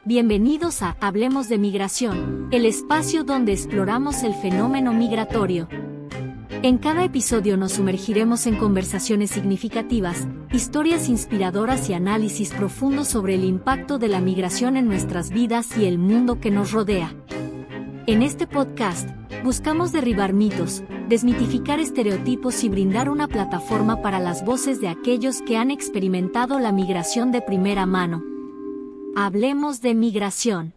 Bienvenidos a Hablemos de Migración, el espacio donde exploramos el fenómeno migratorio. En cada episodio nos sumergiremos en conversaciones significativas, historias inspiradoras y análisis profundos sobre el impacto de la migración en nuestras vidas y el mundo que nos rodea. En este podcast, buscamos derribar mitos, desmitificar estereotipos y brindar una plataforma para las voces de aquellos que han experimentado la migración de primera mano. Hablemos de migración.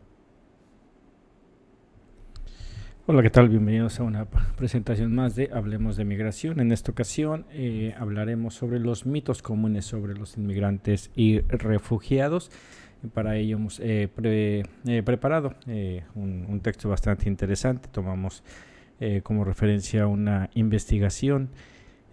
Hola, ¿qué tal? Bienvenidos a una presentación más de Hablemos de Migración. En esta ocasión hablaremos sobre los mitos comunes sobre los inmigrantes y refugiados. Para ello hemos preparado un texto bastante interesante. Tomamos como referencia una investigación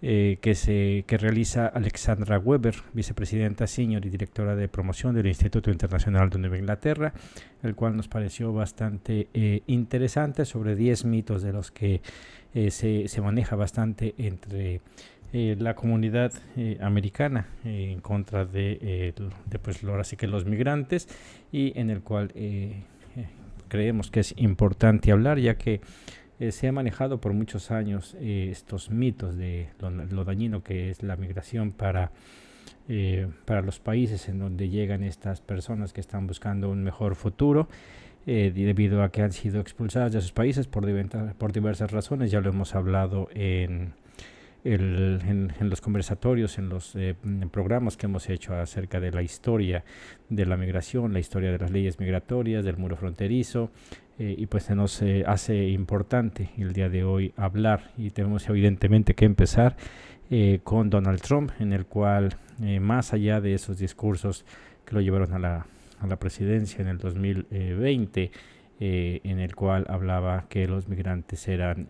que realiza Alexandra Weber, vicepresidenta senior y directora de promoción del Instituto Internacional de Nueva Inglaterra, el cual nos pareció bastante interesante, sobre 10 mitos de los que se maneja bastante entre la comunidad americana en contra de ahora sí que los migrantes, y en el cual creemos que es importante hablar, ya que se ha manejado por muchos años estos mitos de lo dañino que es la migración para los países en donde llegan estas personas que están buscando un mejor futuro, debido a que han sido expulsadas de sus países por diversas razones. Ya lo hemos hablado en los conversatorios, en los programas que hemos hecho acerca de la historia de la migración, la historia de las leyes migratorias, del muro fronterizo, y pues se nos hace importante el día de hoy hablar, y tenemos evidentemente que empezar con Donald Trump, en el cual más allá de esos discursos que lo llevaron a la presidencia en el 2020, en el cual hablaba que los migrantes eran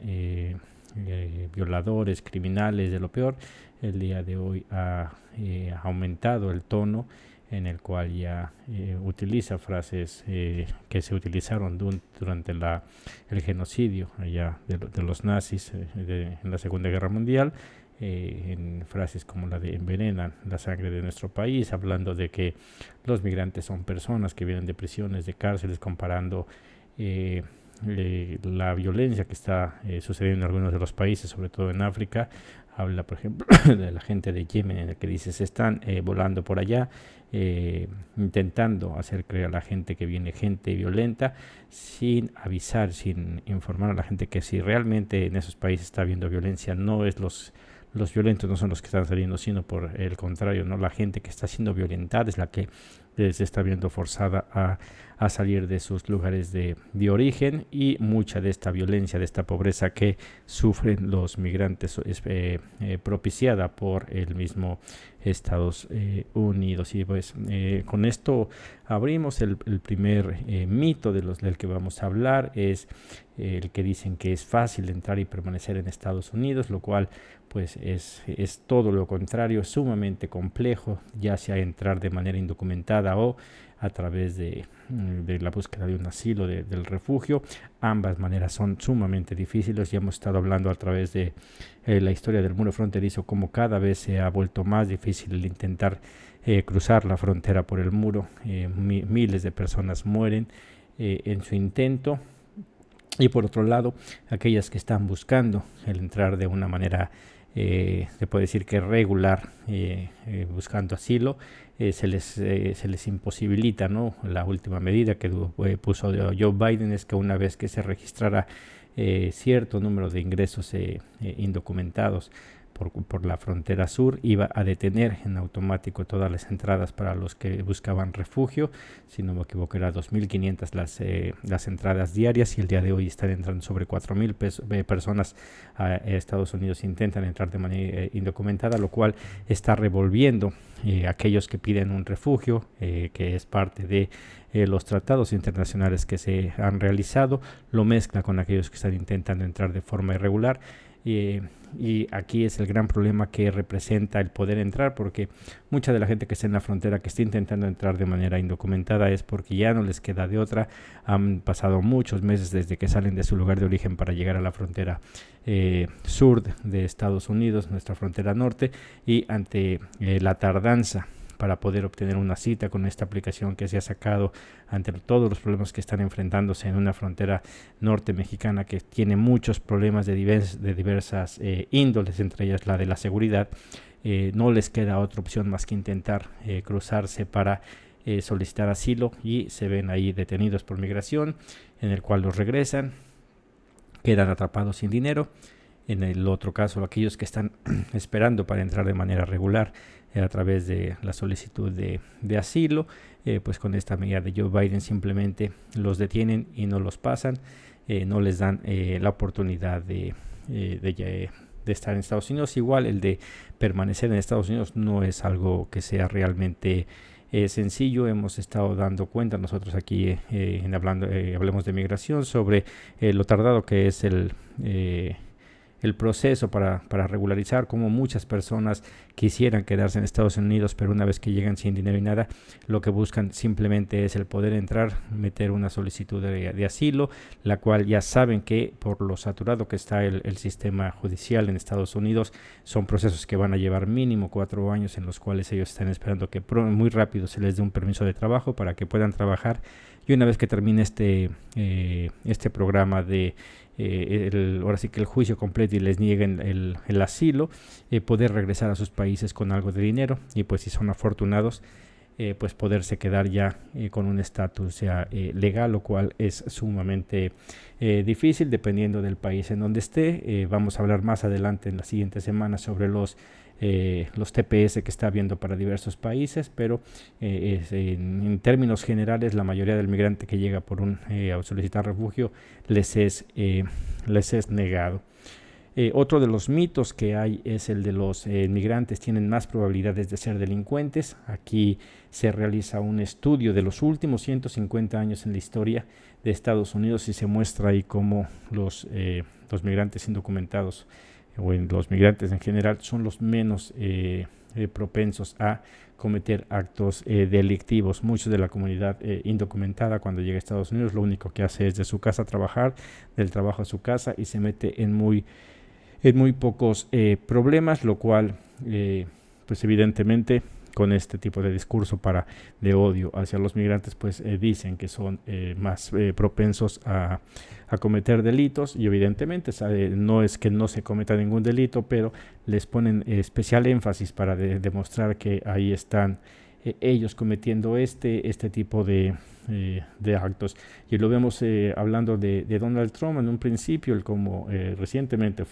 violadores, criminales, de lo peor, el día de hoy ha aumentado el tono, en el cual ya utiliza frases que se utilizaron durante el genocidio allá de los nazis en la Segunda Guerra Mundial, en frases como la de envenenan la sangre de nuestro país, hablando de que los migrantes son personas que vienen de prisiones, de cárceles, comparando la violencia que está sucediendo en algunos de los países, sobre todo en África. Habla, por ejemplo, de la gente de Yemen, en el que dice se están volando por allá, intentando hacer creer a la gente que viene gente violenta, sin avisar, sin informar a la gente que si realmente en esos países está habiendo violencia, no es los violentos no son los que están saliendo, sino por el contrario, no, la gente que está siendo violentada es la que se está viendo forzada a salir de sus lugares de origen, y mucha de esta violencia, de esta pobreza que sufren los migrantes es propiciada por el mismo Estados Unidos. Y pues con esto abrimos el primer mito del que vamos a hablar, es el que dicen que es fácil entrar y permanecer en Estados Unidos, lo cual pues es todo lo contrario, es sumamente complejo, ya sea entrar de manera indocumentada o a través de la búsqueda de un asilo, del refugio. Ambas maneras son sumamente difíciles. Ya hemos estado hablando a través de la historia del muro fronterizo, como cada vez se ha vuelto más difícil el intentar cruzar la frontera por el muro. Miles de personas mueren en su intento. Y por otro lado, aquellas que están buscando el entrar de una manera se puede decir que regular, buscando asilo, se les imposibilita, ¿no? La última medida que puso Joe Biden es que una vez que se registrara cierto número de ingresos indocumentados por la frontera sur, iba a detener en automático todas las entradas para los que buscaban refugio. Si no me equivoco, era 2.500 las entradas diarias, y el día de hoy están entrando sobre 4.000 personas a Estados Unidos, intentan entrar de manera indocumentada, lo cual está revolviendo aquellos que piden un refugio, que es parte de los tratados internacionales que se han realizado, lo mezcla con aquellos que están intentando entrar de forma irregular. Y aquí es el gran problema que representa el poder entrar, porque mucha de la gente que está en la frontera, que está intentando entrar de manera indocumentada, es porque ya no les queda de otra. Han pasado muchos meses desde que salen de su lugar de origen para llegar a la frontera sur de Estados Unidos, nuestra frontera norte, y ante la tardanza para poder obtener una cita con esta aplicación que se ha sacado ante todos los problemas que están enfrentándose en una frontera norte mexicana que tiene muchos problemas de diversas índoles, entre ellas la de la seguridad. No les queda otra opción más que intentar cruzarse para solicitar asilo, y se ven ahí detenidos por migración, en el cual los regresan, quedan atrapados sin dinero. En el otro caso, aquellos que están esperando para entrar de manera regular a través de la solicitud de asilo, pues con esta medida de Joe Biden simplemente los detienen y no los pasan, no les dan la oportunidad de estar en Estados Unidos. Igual el de permanecer en Estados Unidos no es algo que sea realmente sencillo. Hemos estado dando cuenta nosotros aquí Hablemos de Migración sobre lo tardado que es el proceso para regularizar, como muchas personas quisieran quedarse en Estados Unidos, pero una vez que llegan sin dinero y nada, lo que buscan simplemente es el poder entrar, meter una solicitud de asilo, la cual ya saben que por lo saturado que está el sistema judicial en Estados Unidos, son procesos que van a llevar mínimo 4 años, en los cuales ellos están esperando que muy rápido se les dé un permiso de trabajo para que puedan trabajar, y una vez que termine este programa de ahora sí que el juicio completo y les nieguen el asilo, poder regresar a sus países con algo de dinero, y pues si son afortunados, pues poderse quedar ya con un estatus ya legal, lo cual es sumamente difícil dependiendo del país en donde esté. Vamos a hablar más adelante en la siguiente semana sobre los TPS que está habiendo para diversos países, pero en términos generales, la mayoría del migrante que llega a solicitar refugio les es negado. Otro de los mitos que hay es el de los migrantes tienen más probabilidades de ser delincuentes. Aquí se realiza un estudio de los últimos 150 años en la historia de Estados Unidos, y se muestra ahí cómo los migrantes indocumentados los migrantes en general son los menos propensos a cometer actos delictivos. Muchos de la comunidad indocumentada, cuando llega a Estados Unidos, lo único que hace es de su casa trabajar, del trabajo a su casa, y se mete en muy pocos problemas, lo cual pues evidentemente con este tipo de discurso de odio hacia los migrantes, pues dicen que son más propensos a cometer delitos, y evidentemente no es que no se cometa ningún delito, pero les ponen especial énfasis para demostrar que ahí están ellos cometiendo este tipo de actos. Y lo vemos hablando de Donald Trump en un principio, como recientemente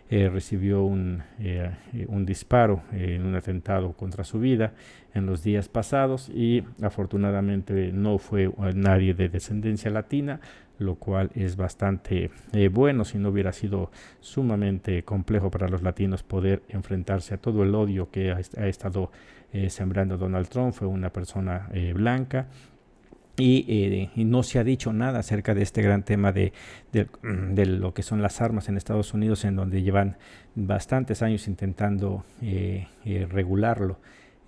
recibió un disparo en un atentado contra su vida en los días pasados, y afortunadamente no fue nadie de descendencia latina, lo cual es bastante bueno. Si no, hubiera sido sumamente complejo para los latinos poder enfrentarse a todo el odio que ha estado sembrando Donald Trump. Fue una persona blanca, y no se ha dicho nada acerca de este gran tema de lo que son las armas en Estados Unidos, en donde llevan bastantes años intentando regularlo,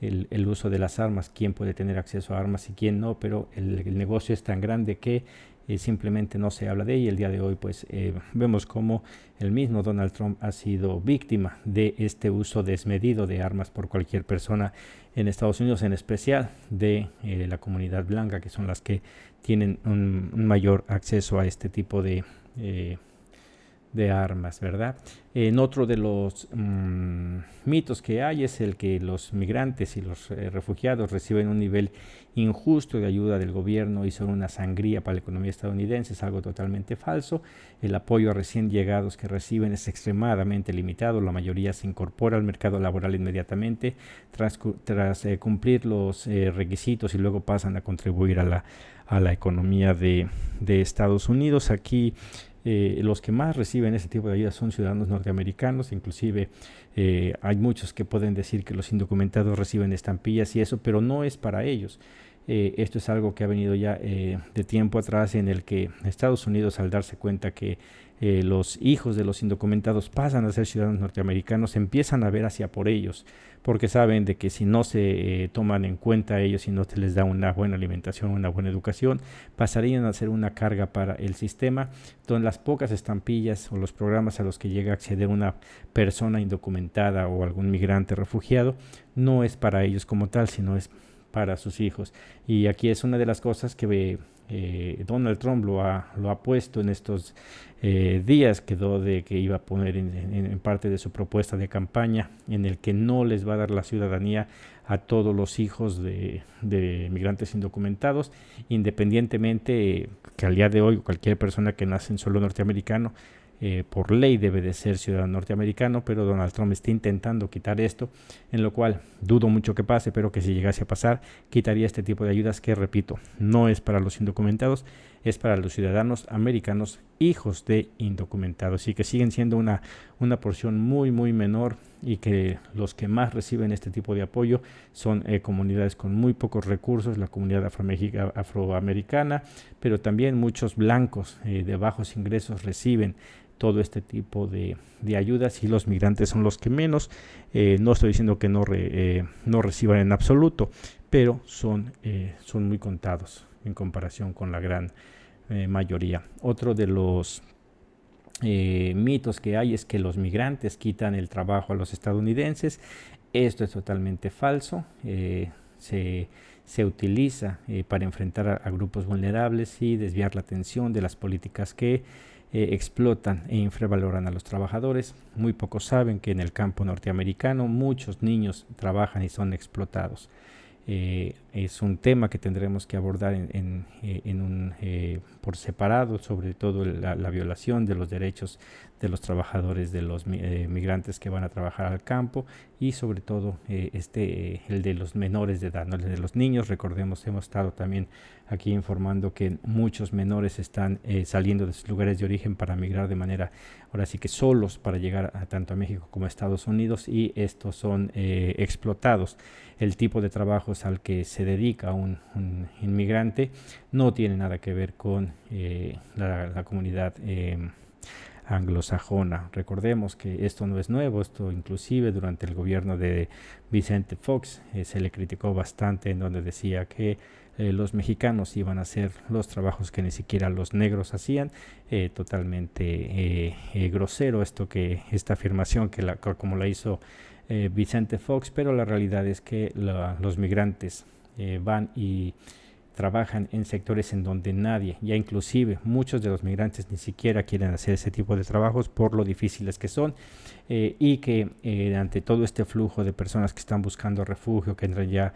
el uso de las armas, quién puede tener acceso a armas y quién no, pero el negocio es tan grande que simplemente no se habla de ella. El día de hoy pues vemos cómo el mismo Donald Trump ha sido víctima de este uso desmedido de armas por cualquier persona en Estados Unidos, en especial de la comunidad blanca, que son las que tienen un mayor acceso a este tipo de armas, ¿verdad? En otro de los mitos que hay es el que los migrantes y los refugiados reciben un nivel injusto de ayuda del gobierno y son una sangría para la economía estadounidense. Es algo totalmente falso. El apoyo a recién llegados que reciben es extremadamente limitado. La mayoría se incorpora al mercado laboral inmediatamente tras cumplir los requisitos, y luego pasan a contribuir a la economía de Estados Unidos. Aquí los que más reciben ese tipo de ayuda son ciudadanos norteamericanos. Inclusive hay muchos que pueden decir que los indocumentados reciben estampillas y eso, pero no es para ellos. Esto es algo que ha venido ya de tiempo atrás, en el que Estados Unidos, al darse cuenta que los hijos de los indocumentados pasan a ser ciudadanos norteamericanos, empiezan a ver hacia por ellos, porque saben de que si no se toman en cuenta a ellos, si no se les da una buena alimentación, una buena educación, pasarían a ser una carga para el sistema, donde las pocas estampillas o los programas a los que llega a acceder una persona indocumentada o algún migrante refugiado no es para ellos como tal, sino es para sus hijos. Y aquí es una de las cosas que Donald Trump lo ha puesto en estos días, quedó de que iba a poner en parte de su propuesta de campaña, en el que no les va a dar la ciudadanía a todos los hijos de migrantes indocumentados, independientemente que al día de hoy cualquier persona que nace en suelo norteamericano por ley debe de ser ciudadano norteamericano, pero Donald Trump está intentando quitar esto, en lo cual dudo mucho que pase, pero que si llegase a pasar, quitaría este tipo de ayudas que, repito, no es para los indocumentados, es para los ciudadanos americanos hijos de indocumentados, y que siguen siendo una porción muy menor, y que los que más reciben este tipo de apoyo son comunidades con muy pocos recursos, la comunidad afroamericana, pero también muchos blancos de bajos ingresos reciben todo este tipo de ayudas, y los migrantes son los que menos. No estoy diciendo que no reciban en absoluto, pero son muy contados en comparación con la gran mayoría. Otro de los mitos que hay es que los migrantes quitan el trabajo a los estadounidenses. Esto es totalmente falso. Se utiliza para enfrentar a grupos vulnerables y desviar la atención de las políticas que explotan e infravaloran a los trabajadores. Muy pocos saben que en el campo norteamericano muchos niños trabajan y son explotados. Es un tema que tendremos que abordar por separado, sobre todo la violación de los derechos de los trabajadores, de los migrantes que van a trabajar al campo, y sobre todo el de los menores de edad, ¿no? El de los niños. Recordemos, hemos estado también aquí informando que muchos menores están saliendo de sus lugares de origen para migrar de manera, ahora sí que solos, para llegar tanto a México como a Estados Unidos, y estos son explotados. El tipo de trabajos al que se dedica un inmigrante no tiene nada que ver con la comunidad anglosajona. Recordemos que esto no es nuevo, esto inclusive durante el gobierno de Vicente Fox se le criticó bastante, en donde decía que los mexicanos iban a hacer los trabajos que ni siquiera los negros hacían. Totalmente grosero esta afirmación como la hizo Vicente Fox, pero la realidad es que los migrantes van y trabajan en sectores en donde nadie, ya inclusive muchos de los migrantes, ni siquiera quieren hacer ese tipo de trabajos por lo difíciles que son, y que ante todo este flujo de personas que están buscando refugio, que entran ya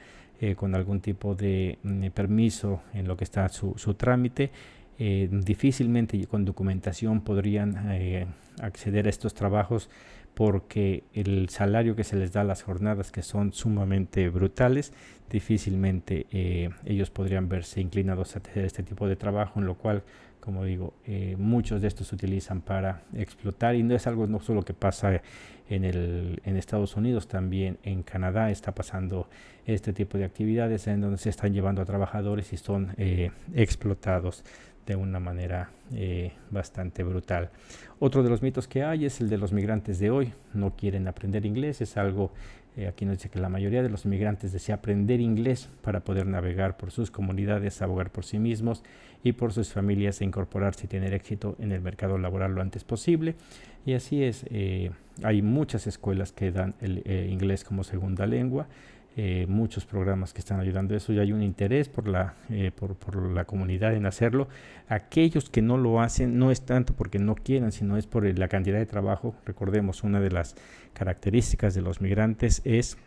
con algún tipo de permiso en lo que está su trámite, difícilmente con documentación podrían acceder a estos trabajos, porque el salario que se les da, las jornadas que son sumamente brutales, difícilmente ellos podrían verse inclinados a hacer este tipo de trabajo, en lo cual, como digo, muchos de estos se utilizan para explotar, y no es algo no solo que pasa en Estados Unidos, también en Canadá está pasando este tipo de actividades, en donde se están llevando a trabajadores y son explotados de una manera bastante brutal. Otro de los mitos que hay es el de los migrantes de hoy. No quieren aprender inglés. Es algo, aquí nos dice que la mayoría de los migrantes desea aprender inglés para poder navegar por sus comunidades, abogar por sí mismos y por sus familias, e incorporarse y tener éxito en el mercado laboral lo antes posible. Y así es, hay muchas escuelas que dan el inglés como segunda lengua. Muchos programas que están ayudando a eso, y hay un interés por la comunidad en hacerlo. Aquellos que no lo hacen no es tanto porque no quieran, sino es por la cantidad de trabajo. Recordemos, una de las características de los migrantes es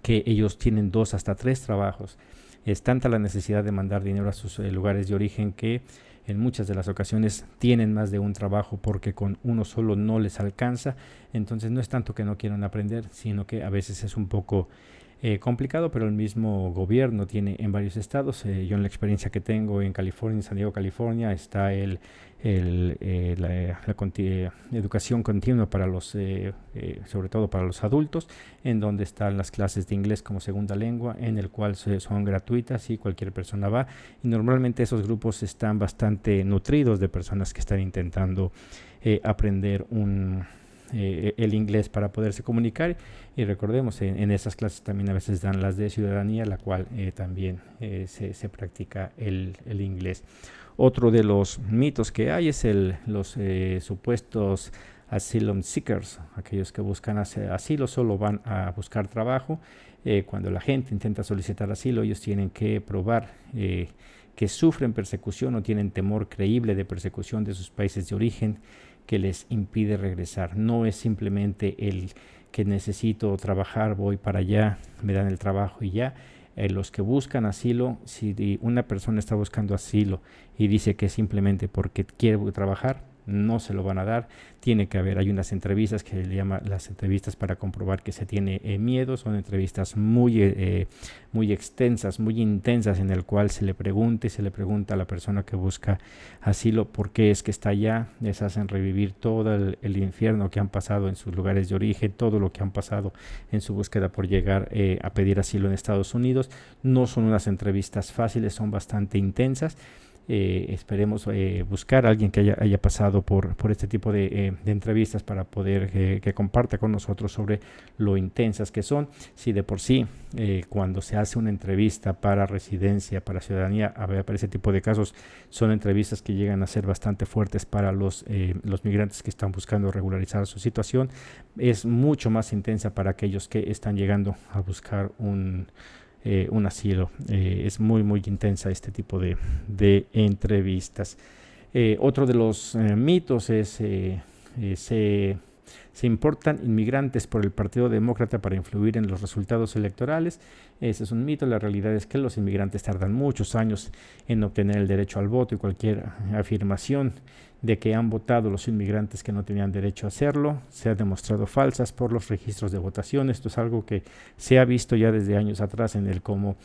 que ellos tienen 2 hasta 3 trabajos. Es tanta la necesidad de mandar dinero a sus lugares de origen que en muchas de las ocasiones tienen más de un trabajo, porque con uno solo no les alcanza. Entonces no es tanto que no quieran aprender, sino que a veces es un poco complicado, pero el mismo gobierno tiene en varios estados. Yo en la experiencia que tengo en California, en San Diego, California, está la educación continua para los, sobre todo para los adultos, en donde están las clases de inglés como segunda lengua, en el cual son gratuitas y cualquier persona va. Y normalmente esos grupos están bastante nutridos de personas que están intentando aprender el inglés para poderse comunicar. Y recordemos, en esas clases también a veces dan las de ciudadanía, la cual también se practica el inglés. Otro de los mitos que hay es los supuestos asylum seekers, aquellos que buscan asilo solo van a buscar trabajo. Cuando la gente intenta solicitar asilo, ellos tienen que probar que sufren persecución o tienen temor creíble de persecución de sus países de origen que les impide regresar. No es simplemente el que necesito trabajar, voy para allá, me dan el trabajo y ya. Los que buscan asilo, si una persona está buscando asilo y dice que simplemente porque quiere trabajar, no se lo van a dar. Tiene que haber, hay unas entrevistas que se llaman las entrevistas para comprobar que se tiene miedo. Son entrevistas muy extensas, muy intensas, en el cual se le pregunta a la persona que busca asilo por qué es que está allá. Les hacen revivir todo el infierno que han pasado en sus lugares de origen, todo lo que han pasado en su búsqueda por llegar a pedir asilo en Estados Unidos. No son unas entrevistas fáciles, son bastante intensas. Esperemos buscar a alguien que haya pasado por este tipo de entrevistas para poder que comparta con nosotros sobre lo intensas que son. Si de por sí cuando se hace una entrevista para residencia, para ciudadanía, para ese tipo de casos, son entrevistas que llegan a ser bastante fuertes para los migrantes que están buscando regularizar su situación, es mucho más intensa para aquellos que están llegando a buscar un asilo. Es muy intensa este tipo de entrevistas. Otro de los mitos es se importan inmigrantes por el Partido Demócrata para influir en los resultados electorales. Ese es un mito. La realidad es que los inmigrantes tardan muchos años en obtener el derecho al voto, y cualquier afirmación de que han votado los inmigrantes que no tenían derecho a hacerlo se ha demostrado falsas por los registros de votación. Esto es algo que se ha visto ya desde años atrás, en el cómo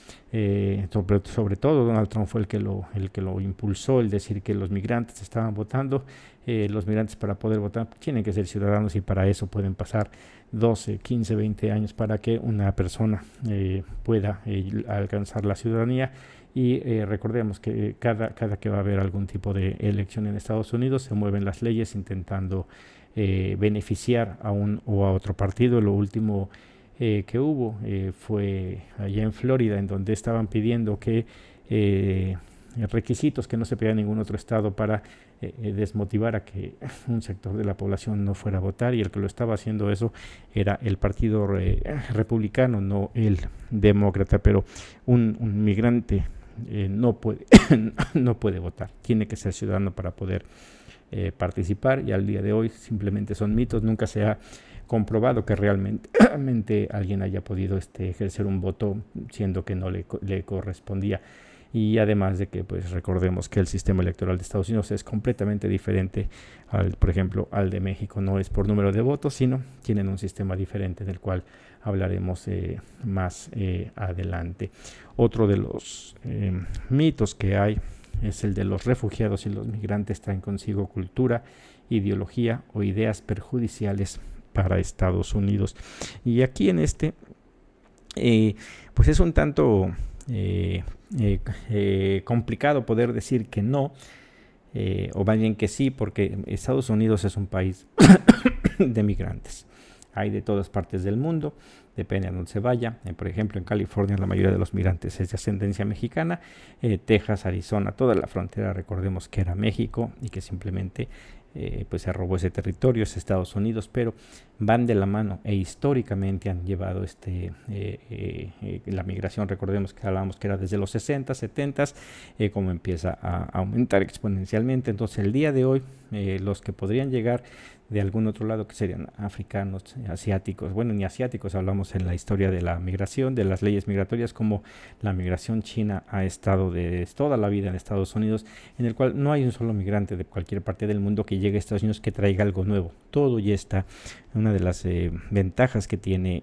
sobre todo Donald Trump fue el que lo impulsó, el decir que los migrantes estaban votando. Los migrantes, para poder votar, tienen que ser ciudadanos, y para eso pueden pasar 12, 15, 20 años para que una persona pueda alcanzar la ciudadanía. Y recordemos que cada que va a haber algún tipo de elección en Estados Unidos, se mueven las leyes intentando beneficiar a un o a otro partido. Lo último que hubo fue allá en Florida, en donde estaban pidiendo que requisitos que no se pedía en ningún otro estado para desmotivar a que un sector de la población no fuera a votar, y el que lo estaba haciendo eso era el partido republicano, no el demócrata. Pero un migrante no puede votar, tiene que ser ciudadano para poder participar, y al día de hoy simplemente son mitos. Nunca se ha comprobado que realmente alguien haya podido ejercer un voto siendo que no le correspondía. Y además de que, pues, recordemos que el sistema electoral de Estados Unidos es completamente diferente por ejemplo, al de México. No es por número de votos, sino tienen un sistema diferente, del cual hablaremos más adelante. Otro de los mitos que hay es el de los refugiados y los migrantes traen consigo cultura, ideología o ideas perjudiciales para Estados Unidos. Y aquí en pues es un tanto complicado poder decir que no, o más bien que sí, porque Estados Unidos es un país de migrantes. Hay de todas partes del mundo, depende de dónde se vaya. Por ejemplo, en California la mayoría de los migrantes es de ascendencia mexicana. Texas, Arizona, toda la frontera, recordemos que era México y que simplemente pues se robó ese territorio, es Estados Unidos, pero van de la mano e históricamente han llevado la migración. Recordemos que hablábamos que era desde los 60, 70, como empieza a aumentar exponencialmente. Entonces el día de hoy los que podrían llegar de algún otro lado, que serían africanos, asiáticos. Bueno, ni asiáticos, hablamos en la historia de la migración, de las leyes migratorias, como la migración china ha estado de toda la vida en Estados Unidos, en el cual no hay un solo migrante de cualquier parte del mundo que llegue a Estados Unidos que traiga algo nuevo. Todo ya está. Una de las ventajas que tiene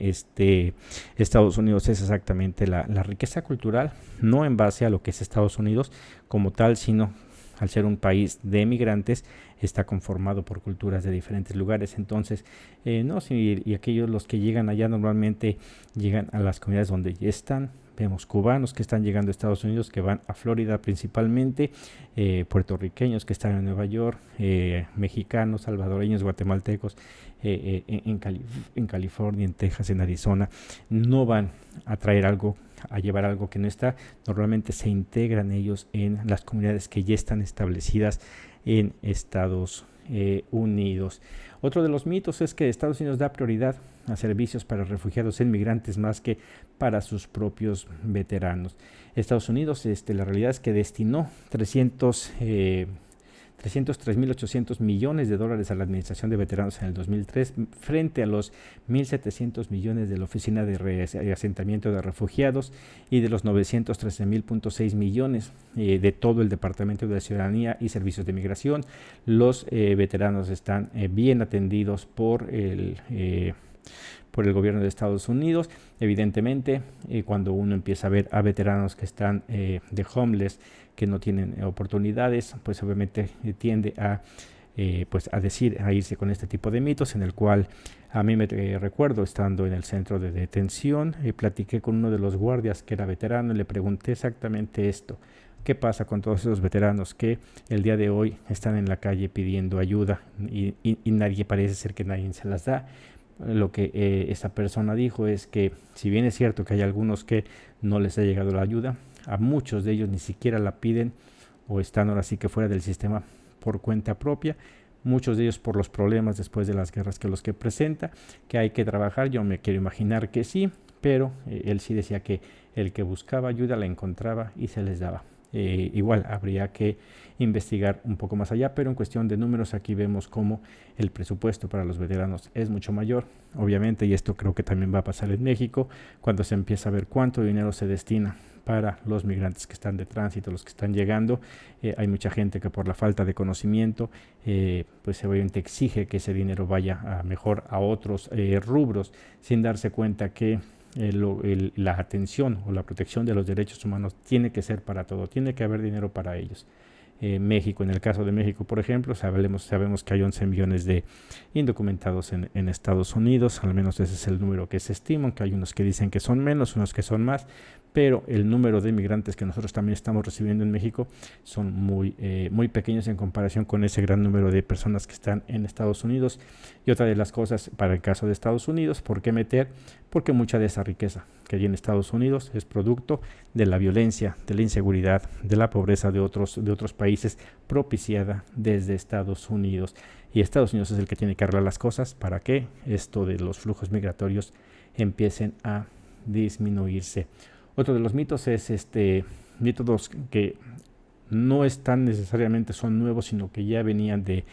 Estados Unidos es exactamente la riqueza cultural, no en base a lo que es Estados Unidos como tal, sino al ser un país de migrantes, está conformado por culturas de diferentes lugares. Entonces, y aquellos los que llegan allá normalmente llegan a las comunidades donde ya están. Vemos cubanos que están llegando a Estados Unidos, que van a Florida principalmente, puertorriqueños que están en Nueva York, mexicanos, salvadoreños, guatemaltecos, en California, en Texas, en Arizona. No van a traer algo, a llevar algo que no está. Normalmente se integran ellos en las comunidades que ya están establecidas en Estados Unidos. Otro de los mitos es que Estados Unidos da prioridad a servicios para refugiados e inmigrantes más que para sus propios veteranos. Estados Unidos, la realidad es que destinó 303.800 millones de dólares a la Administración de Veteranos en el 2003, frente a los 1.700 millones de la Oficina de Reasentamiento de Refugiados y de los 913.6 millones de todo el Departamento de Ciudadanía y Servicios de Migración. Los veteranos están bien atendidos por el gobierno de Estados Unidos. Evidentemente, cuando uno empieza a ver a veteranos que están de homeless, que no tienen oportunidades, pues obviamente tiende a irse con este tipo de mitos, en el cual a mí me recuerdo estando en el centro de detención, platiqué con uno de los guardias que era veterano y le pregunté exactamente esto: ¿qué pasa con todos esos veteranos que el día de hoy están en la calle pidiendo ayuda y nadie, parece ser que nadie se las da? Lo que esa persona dijo es que, si bien es cierto que hay algunos que no les ha llegado la ayuda, a muchos de ellos ni siquiera la piden o están ahora sí que fuera del sistema por cuenta propia. Muchos de ellos por los problemas después de las guerras que los que presenta, que hay que trabajar. Yo me quiero imaginar que sí, pero él sí decía que el que buscaba ayuda la encontraba y se les daba. Igual habría que investigar un poco más allá, pero en cuestión de números aquí vemos cómo el presupuesto para los veteranos es mucho mayor, obviamente, y esto creo que también va a pasar en México cuando se empieza a ver cuánto dinero se destina para los migrantes que están de tránsito, los que están llegando. Hay mucha gente que por la falta de conocimiento pues obviamente exige que ese dinero vaya mejor a otros rubros, sin darse cuenta que la atención o la protección de los derechos humanos tiene que ser para todo, tiene que haber dinero para ellos. México, en el caso de México, por ejemplo, sabemos que hay 11 millones de indocumentados en Estados Unidos, al menos ese es el número que se estima, aunque hay unos que dicen que son menos, unos que son más, pero el número de migrantes que nosotros también estamos recibiendo en México son muy pequeños en comparación con ese gran número de personas que están en Estados Unidos. Y otra de las cosas para el caso de Estados Unidos, ¿por qué meter? Porque mucha de esa riqueza que hay en Estados Unidos es producto de la violencia, de la inseguridad, de la pobreza de otros países, propiciada desde Estados Unidos. Y Estados Unidos es el que tiene que arreglar las cosas para que esto de los flujos migratorios empiecen a disminuirse. Otro de los mitos es métodos que no están necesariamente son nuevos, sino que ya venían de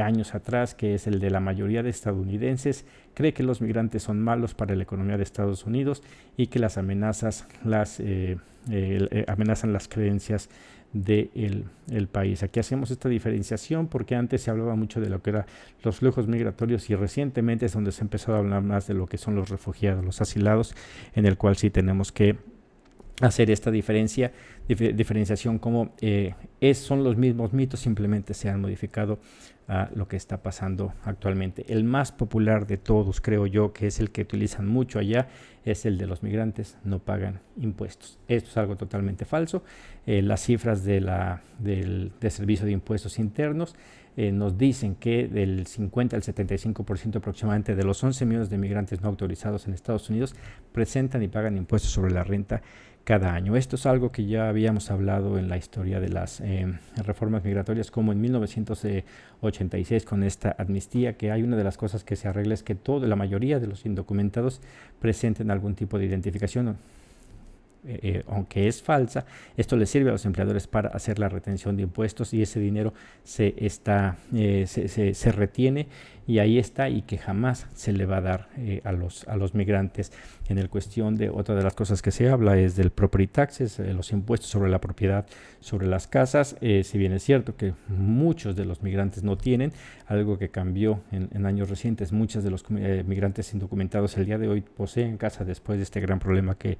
años atrás, que es el de la mayoría de estadounidenses cree que los migrantes son malos para la economía de Estados Unidos y que las amenazas amenazan las creencias del país. Aquí hacemos esta diferenciación porque antes se hablaba mucho de lo que eran los flujos migratorios y recientemente es donde se empezó a hablar más de lo que son los refugiados, los asilados, en el cual sí tenemos que hacer esta diferenciación como son los mismos mitos, simplemente se han modificado a lo que está pasando actualmente. El más popular de todos, creo yo, que es el que utilizan mucho allá, es el de los migrantes no pagan impuestos. Esto es algo totalmente falso. Las cifras del Servicio de Impuestos Internos nos dicen que del 50 al 75% aproximadamente de los 11 millones de migrantes no autorizados en Estados Unidos presentan y pagan impuestos sobre la renta cada año. Esto es algo que ya habíamos hablado en la historia de las reformas migratorias, como en 1986 con esta amnistía, que hay una de las cosas que se arregla es que la mayoría de los indocumentados presenten algún tipo de identificación aunque es falsa, esto le sirve a los empleadores para hacer la retención de impuestos y ese dinero se retiene y ahí está, y que jamás se le va a dar a los migrantes. En el cuestión de otra de las cosas que se habla es del property taxes, los impuestos sobre la propiedad, sobre las casas. Si bien es cierto que muchos de los migrantes no tienen, algo que cambió en años recientes, muchos de los migrantes indocumentados el día de hoy poseen casa después de este gran problema que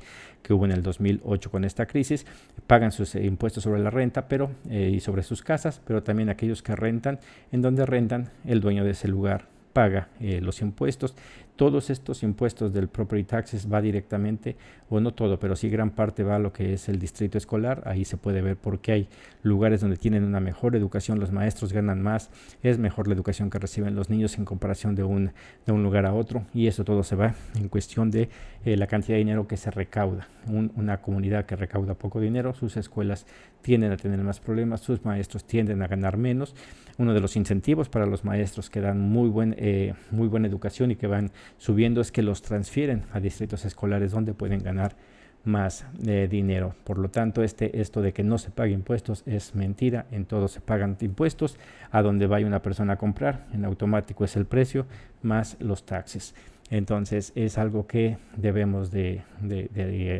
hubo en el 2008 con esta crisis, pagan sus impuestos sobre la renta y sobre sus casas, pero también aquellos que rentan, en donde rentan, el dueño de ese lugar paga los impuestos. Todos estos impuestos del property taxes va directamente, o no todo, pero sí gran parte va a lo que es el distrito escolar. Ahí se puede ver por qué hay lugares donde tienen una mejor educación, los maestros ganan más, es mejor la educación que reciben los niños en comparación de un lugar a otro, y eso todo se va en cuestión de la cantidad de dinero que se recauda. Una comunidad que recauda poco dinero, sus escuelas tienden a tener más problemas, sus maestros tienden a ganar menos. Uno de los incentivos para los maestros que dan muy buena educación y que van subiendo es que los transfieren a distritos escolares donde pueden ganar más dinero. Por lo tanto, esto de que no se pague impuestos es mentira. En todo se pagan impuestos. A donde vaya una persona a comprar, en automático es el precio más los taxes. Entonces es algo que debemos de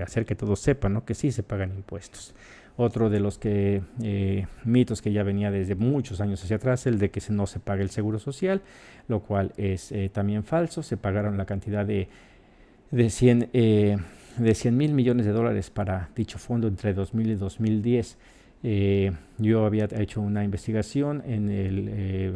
hacer que todos sepan, ¿no? Que sí se pagan impuestos. Otro de los mitos que ya venía desde muchos años hacia atrás, el de que no se paga el seguro social, lo cual es también falso. Se pagaron la cantidad de 100 mil millones de dólares para dicho fondo entre 2000 y 2010. Yo había hecho una investigación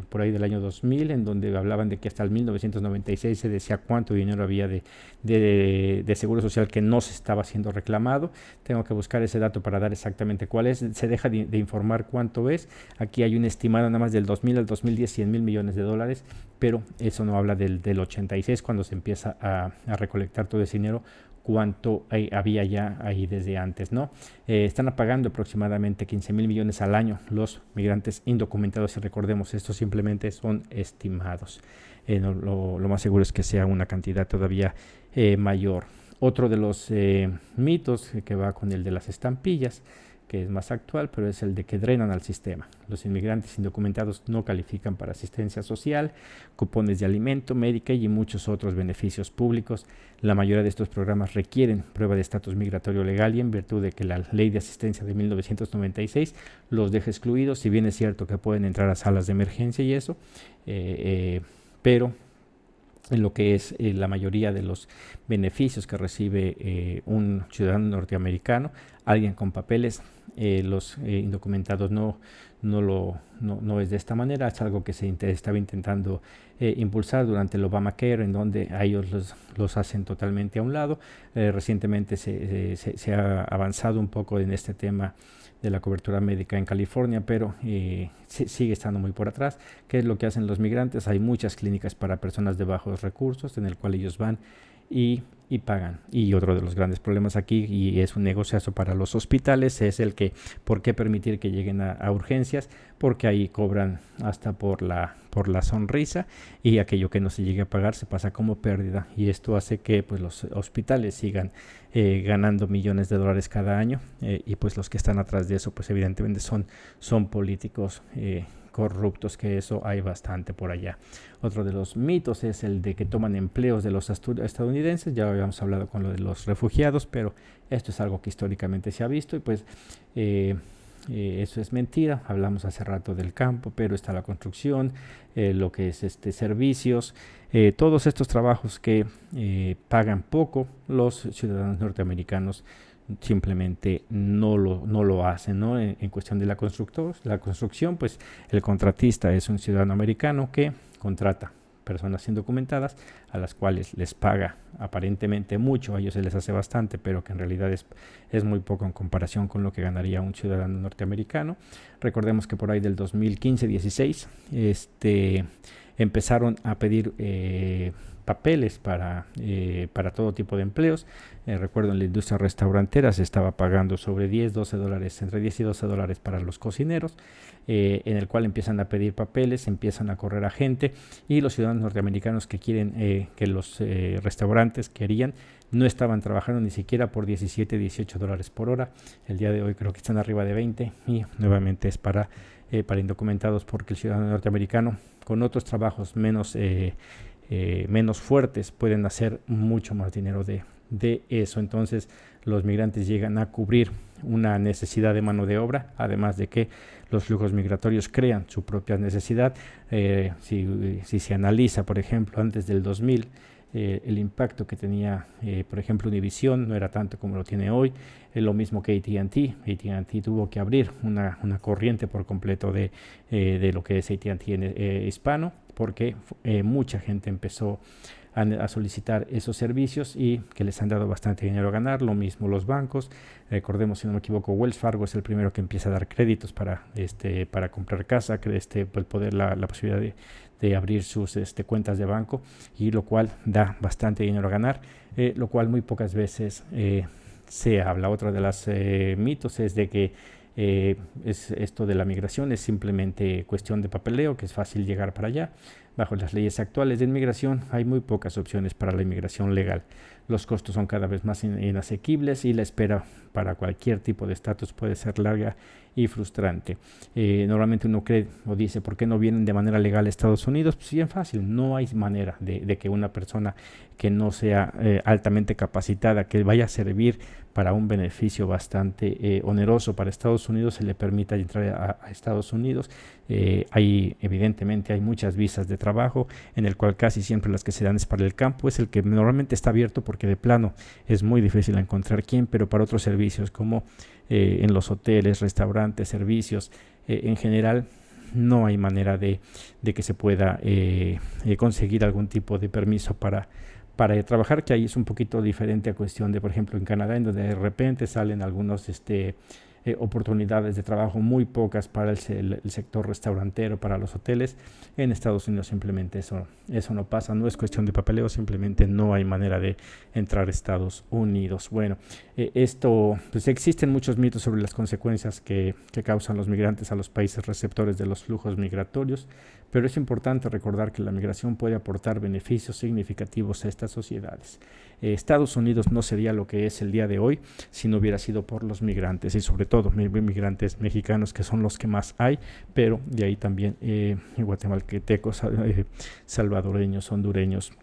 por ahí del año 2000, en donde hablaban de que hasta el 1996 se decía cuánto dinero había de seguro social que no se estaba siendo reclamado. Tengo que buscar ese dato para dar exactamente cuál es. Se deja de informar cuánto es. Aquí hay un estimado nada más del 2000 al 2010, 100 mil millones de dólares, pero eso no habla del 86, cuando se empieza a recolectar todo ese dinero, cuánto había ya ahí desde antes, ¿no? Están pagando aproximadamente 15 mil millones al año los migrantes indocumentados, y recordemos, estos simplemente son estimados. Lo más seguro es que sea una cantidad todavía mayor. Otro de los mitos que va con el de las estampillas, que es más actual, pero es el de que drenan al sistema. Los inmigrantes indocumentados no califican para asistencia social, cupones de alimento, médica y muchos otros beneficios públicos. La mayoría de estos programas requieren prueba de estatus migratorio legal, y en virtud de que la Ley de Asistencia de 1996 los deja excluidos. Si bien es cierto que pueden entrar a salas de emergencia y eso, pero en lo que es la mayoría de los beneficios que recibe un ciudadano norteamericano, alguien con papeles, los indocumentados no es de esta manera. Es algo que se estaba intentando impulsar durante el Obamacare, en donde a ellos los hacen totalmente a un lado. Recientemente se ha avanzado un poco en este tema de la cobertura médica en California, pero sigue estando muy por atrás. ¿Qué es lo que hacen los migrantes? Hay muchas clínicas para personas de bajos recursos, en el cual ellos van y pagan. Y otro de los grandes problemas aquí, y es un negociazo para los hospitales, es el que, ¿por qué permitir que lleguen a urgencias? Porque ahí cobran hasta por la sonrisa, y aquello que no se llegue a pagar se pasa como pérdida, y esto hace que pues los hospitales sigan ganando millones de dólares cada año, y pues los que están atrás de eso pues evidentemente son políticos corruptos, que eso hay bastante por allá. Otro de los mitos es el de que toman empleos de los estadounidenses. Ya habíamos hablado con lo de los refugiados, pero esto es algo que históricamente se ha visto, y pues eso es mentira. Hablamos hace rato del campo, pero está la construcción, lo que es servicios, todos estos trabajos que pagan poco. Los ciudadanos norteamericanos simplemente no lo hacen, ¿no? En cuestión de la construcción, pues el contratista es un ciudadano americano que contrata personas indocumentadas, a las cuales les paga aparentemente mucho. A ellos se les hace bastante, pero que en realidad es muy poco en comparación con lo que ganaría un ciudadano norteamericano. Recordemos que por ahí del 2015-16 empezaron a pedir papeles para todo tipo de empleos. Recuerdo en la industria restaurantera se estaba pagando sobre $10-12, entre $10 y $12 para los cocineros, en el cual empiezan a pedir papeles, empiezan a correr a gente, y los ciudadanos norteamericanos que quieren que los restaurantes querían no estaban trabajando ni siquiera por $17-18 por hora. El día de hoy creo que están arriba de 20, y nuevamente es para indocumentados, porque el ciudadano norteamericano con otros trabajos menos fuertes pueden hacer mucho más dinero de eso. Entonces los migrantes llegan a cubrir una necesidad de mano de obra, además de que los flujos migratorios crean su propia necesidad. Si se analiza, por ejemplo, antes del 2000, el impacto que tenía, por ejemplo, Univision no era tanto como lo tiene hoy. Lo mismo que AT&T. AT&T tuvo que abrir una corriente por completo de lo que es AT&T hispano, porque mucha gente empezó a solicitar esos servicios y que les han dado bastante dinero a ganar. Lo mismo los bancos. Recordemos, si no me equivoco, Wells Fargo es el primero que empieza a dar créditos para comprar casa, la posibilidad de abrir sus cuentas de banco, y lo cual da bastante dinero a ganar, lo cual muy pocas veces se habla. Otra de las mitos es de que esto de la migración es simplemente cuestión de papeleo, que es fácil llegar para allá. Bajo las leyes actuales de inmigración hay muy pocas opciones para la inmigración legal. Los costos son cada vez más inasequibles, y la espera para cualquier tipo de estatus puede ser larga y frustrante. Normalmente uno cree o dice, ¿por qué no vienen de manera legal a Estados Unidos? Pues bien fácil, no hay manera de que una persona que no sea altamente capacitada, que vaya a servir para un beneficio bastante oneroso para Estados Unidos, se le permita entrar a Estados Unidos. Evidentemente hay muchas visas de trabajo, en el cual casi siempre las que se dan es para el campo, es el que normalmente está abierto, porque de plano es muy difícil encontrar quién, pero para otros servicios como en los hoteles, restaurantes, servicios, en general no hay manera de que se pueda conseguir algún tipo de permiso para trabajar, que ahí es un poquito diferente a cuestión de, por ejemplo, en Canadá, en donde de repente salen algunos oportunidades de trabajo, muy pocas para el sector restaurantero, para los hoteles. En Estados Unidos simplemente eso no pasa, no es cuestión de papeleo, simplemente no hay manera de entrar a Estados Unidos. Bueno, pues existen muchos mitos sobre las consecuencias que causan los migrantes a los países receptores de los flujos migratorios, pero es importante recordar que la migración puede aportar beneficios significativos a estas sociedades. Estados Unidos no sería lo que es el día de hoy si no hubiera sido por los migrantes, y sobre todo migrantes mexicanos, que son los que más hay, pero de ahí también guatemaltecos, salvadoreños, hondureños,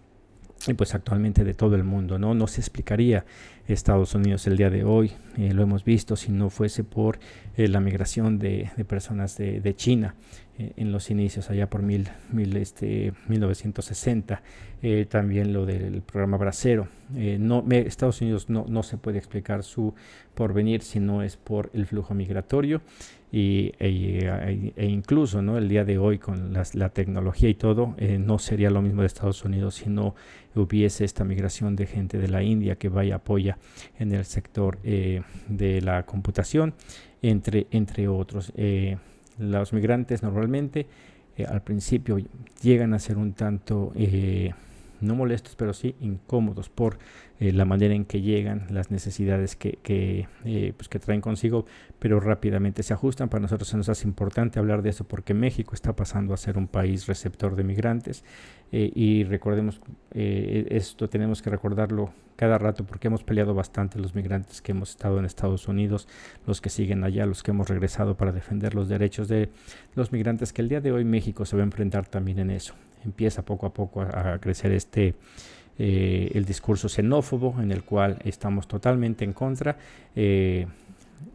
y pues actualmente de todo el mundo. No se explicaría Estados Unidos el día de hoy, lo hemos visto, si no fuese por la migración de personas de China en los inicios, allá por 1960. También lo del programa Bracero. Estados Unidos no se puede explicar su porvenir si no es por el flujo migratorio, e incluso, ¿no?, el día de hoy con la tecnología y todo, no sería lo mismo de Estados Unidos si no hubiese esta migración de gente de la India que apoya en el sector de la computación, entre otros. Los migrantes normalmente al principio llegan a ser un tanto no molestos, pero sí incómodos por la manera en que llegan, las necesidades que traen consigo, pero rápidamente se ajustan. Para nosotros se nos hace importante hablar de eso, porque México está pasando a ser un país receptor de migrantes, y recordemos, esto tenemos que recordarlo cada rato, porque hemos peleado bastante los migrantes que hemos estado en Estados Unidos, los que siguen allá, los que hemos regresado para defender los derechos de los migrantes, que el día de hoy México se va a enfrentar también en eso. Empieza poco a poco a crecer el discurso xenófobo, en el cual estamos totalmente en contra.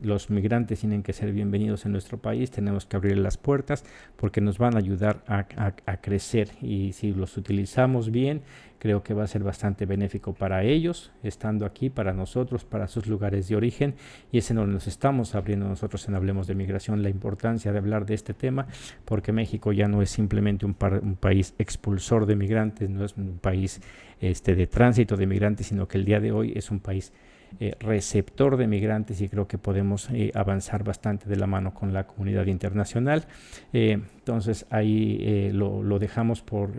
Los migrantes tienen que ser bienvenidos en nuestro país, tenemos que abrir las puertas porque nos van a ayudar a crecer, y si los utilizamos bien, creo que va a ser bastante benéfico para ellos, estando aquí, para nosotros, para sus lugares de origen, y es en donde nos estamos abriendo nosotros en Hablemos de Migración, la importancia de hablar de este tema, porque México ya no es simplemente un país expulsor de migrantes, no es un país de tránsito de migrantes, sino que el día de hoy es un país receptor de migrantes, y creo que podemos avanzar bastante de la mano con la comunidad internacional. Entonces ahí lo dejamos por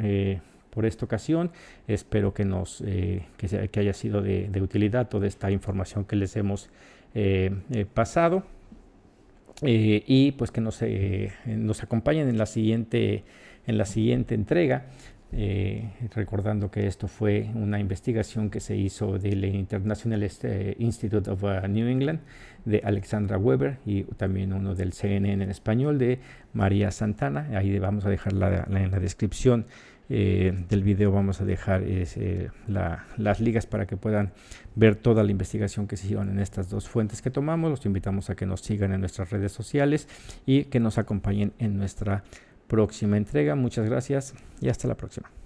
por esta ocasión. Espero que que haya sido de utilidad toda esta información que les hemos pasado, y pues que nos acompañen en la siguiente entrega. Recordando que esto fue una investigación que se hizo del International Institute of New England de Alexandra Weber, y también uno del CNN en español de María Santana. Ahí vamos a dejar en la descripción del video, vamos a dejar las ligas para que puedan ver toda la investigación que se hicieron en estas dos fuentes que tomamos. Los invitamos a que nos sigan en nuestras redes sociales y que nos acompañen en nuestra próxima entrega. Muchas gracias y hasta la próxima.